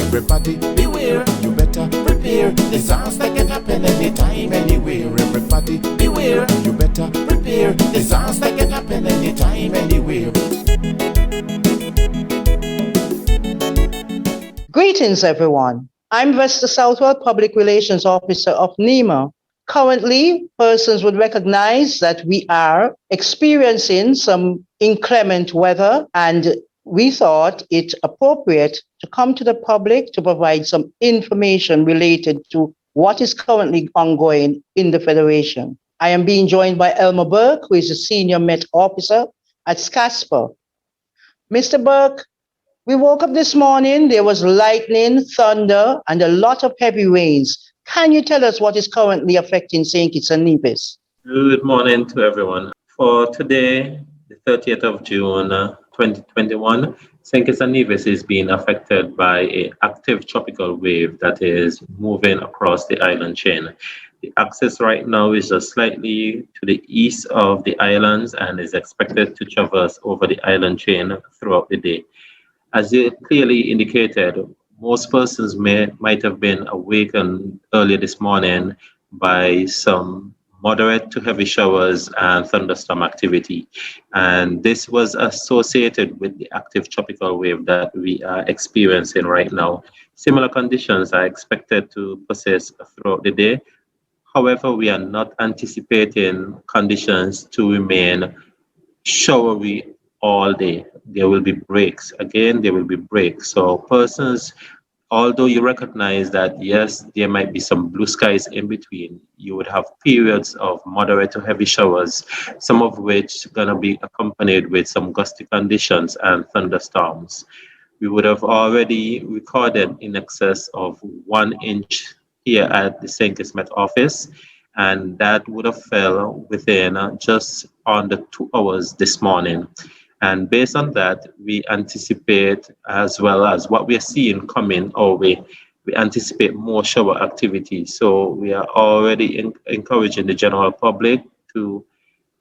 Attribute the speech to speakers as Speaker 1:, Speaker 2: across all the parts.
Speaker 1: Everybody beware, you better prepare. Disaster can happen anytime, anywhere. Everybody beware, you better prepare. Disaster can happen anytime, anywhere.
Speaker 2: Greetings, everyone. I'm Vesta Southwell, Public Relations Officer of NEMA. Currently, persons would recognize that we are experiencing some inclement weather, and we thought it appropriate to come to the public to provide some information related to what is currently ongoing in the Federation. I am being joined by Elmer Burke, who is a Senior Met Officer at SCASPA. Mr. Burke, we woke up this morning, there was lightning, thunder, and a lot of heavy rains. Can you tell us what is currently affecting St. Kitts and Nevis?
Speaker 3: Good morning to everyone. For today, the 30th of June 2021, St. Kitts and Nevis is being affected by an active tropical wave that is moving across the island chain. The axis right now is just slightly to the east of the islands and is expected to traverse over the island chain throughout the day. As you clearly indicated, most persons might have been awakened earlier this morning by some moderate to heavy showers and thunderstorm activity. And this was associated with the active tropical wave that we are experiencing right now. Similar conditions are expected to persist throughout the day. However, we are not anticipating conditions to remain showery all day. There will be breaks. Again, there will be breaks. So persons, although you recognize that, yes, there might be some blue skies in between, you would have periods of moderate to heavy showers, some of which are going to be accompanied with some gusty conditions and thunderstorms. We would have already recorded in excess of 1 inch here at the St. Kitts Met office, and that would have fell within just under 2 hours this morning. And based on that, we anticipate, as well as what we are seeing coming our way, we anticipate more shower activity. So we are already encouraging the general public to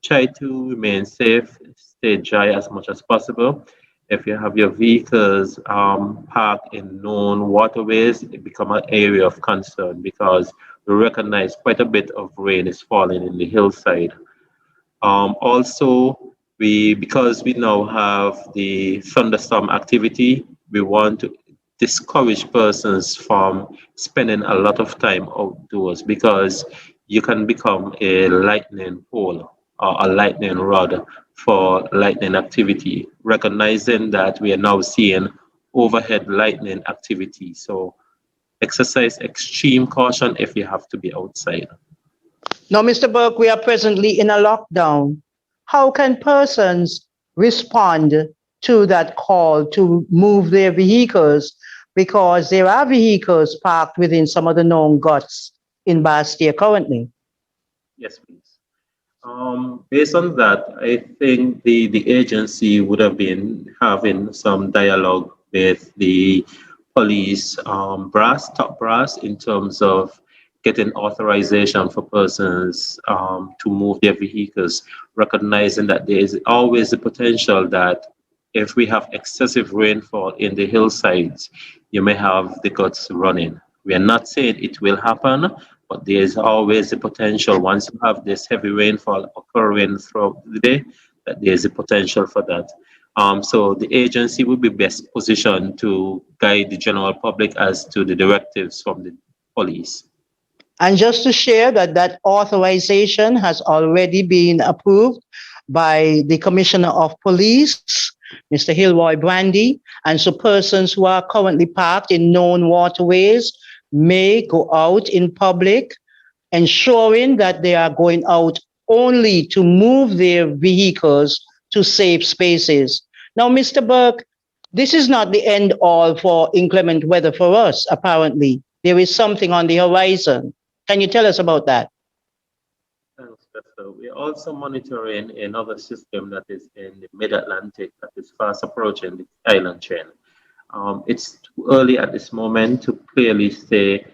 Speaker 3: try to remain safe, stay dry as much as possible. If you have your vehicles parked in known waterways, it becomes an area of concern because we recognize quite a bit of rain is falling in the hillside. Also, because we now have the thunderstorm activity, we want to discourage persons from spending a lot of time outdoors because you can become a lightning pole or a lightning rod for lightning activity, recognizing that we are now seeing overhead lightning activity. So exercise extreme caution if you have to be outside.
Speaker 2: Now, Mr. Burke, we are presently in a lockdown. How can persons respond to that call to move their vehicles? Because there are vehicles parked within some of the known guts in Bastia currently.
Speaker 3: Yes, please. Based on that, I think the agency would have been having some dialogue with the police top brass, in terms of getting authorization for persons to move their vehicles, recognizing that there is always the potential that if we have excessive rainfall in the hillsides, you may have the guts running. We are not saying it will happen, but there is always the potential once you have this heavy rainfall occurring throughout the day, that there is a potential for that. So the agency will be best positioned to guide the general public as to the directives from the police.
Speaker 2: And just to share that authorization has already been approved by the Commissioner of Police, Mr. Hilroy Brandy. And so persons who are currently parked in known waterways may go out in public, ensuring that they are going out only to move their vehicles to safe spaces. Now, Mr. Burke, this is not the end all for inclement weather for us, apparently. There is something on the horizon. Can you tell us about that?
Speaker 3: Thanks, Professor. We're also monitoring another system that is in the mid-Atlantic that is fast approaching the island chain. It's too early at this moment to clearly say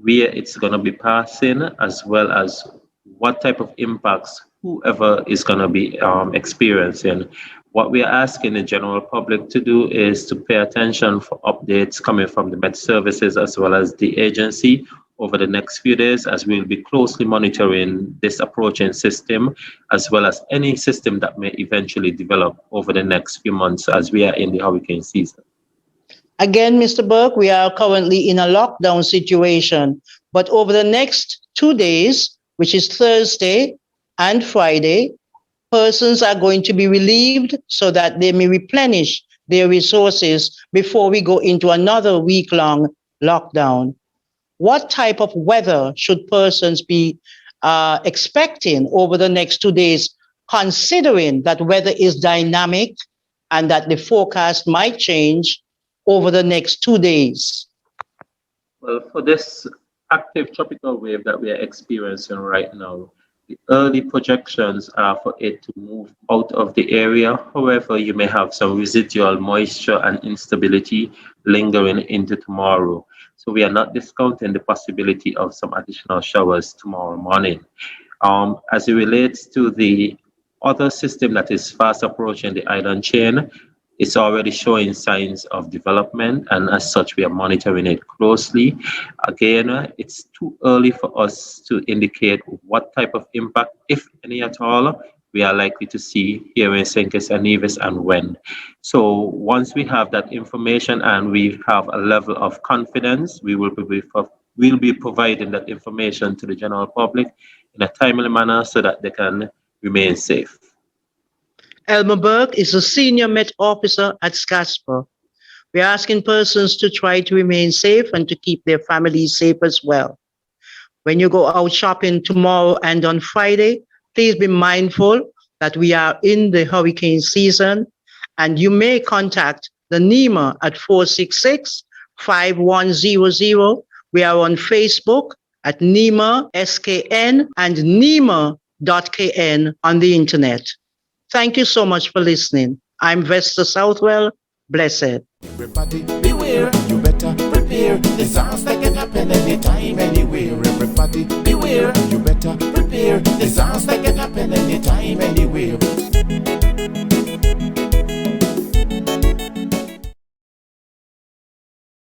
Speaker 3: where it's going to be passing, as well as what type of impacts whoever is going to be experiencing. What we are asking the general public to do is to pay attention for updates coming from the Met Services as well as the agency over the next few days, as we'll be closely monitoring this approaching system as well as any system that may eventually develop over the next few months as we are in the hurricane season.
Speaker 2: Again, Mr. Burke, we are currently in a lockdown situation, but over the next 2 days, which is Thursday and Friday, persons are going to be relieved so that they may replenish their resources before we go into another week-long lockdown. What type of weather should persons be expecting over the next 2 days, considering that weather is dynamic and that the forecast might change over the next 2 days?
Speaker 3: Well, for this active tropical wave that we are experiencing right now, the early projections are for it to move out of the area. However, you may have some residual moisture and instability lingering into tomorrow. So we are not discounting the possibility of some additional showers tomorrow morning. As it relates to the other system that is fast approaching the island chain, it's already showing signs of development, and as such, we are monitoring it closely. Again, it's too early for us to indicate what type of impact, if any at all, we are likely to see here in St. Kitts and Nevis and when. So once we have that information and we have a level of confidence, we'll be providing that information to the general public in a timely manner so that they can remain safe.
Speaker 2: Elmer Burke is a senior Met officer at SCASPA. We're asking persons to try to remain safe and to keep their families safe as well. When you go out shopping tomorrow and on Friday, please be mindful that we are in the hurricane season, and you may contact the NEMA at 466-5100. We are on Facebook at NEMA SKN and NEMA.KN on the internet. Thank you so much for listening. I'm Vesta Southwell. Blessed.
Speaker 1: Everybody beware, you better prepare. Disaster can happen anytime, anywhere. Everybody beware, you better prepare. Disaster can happen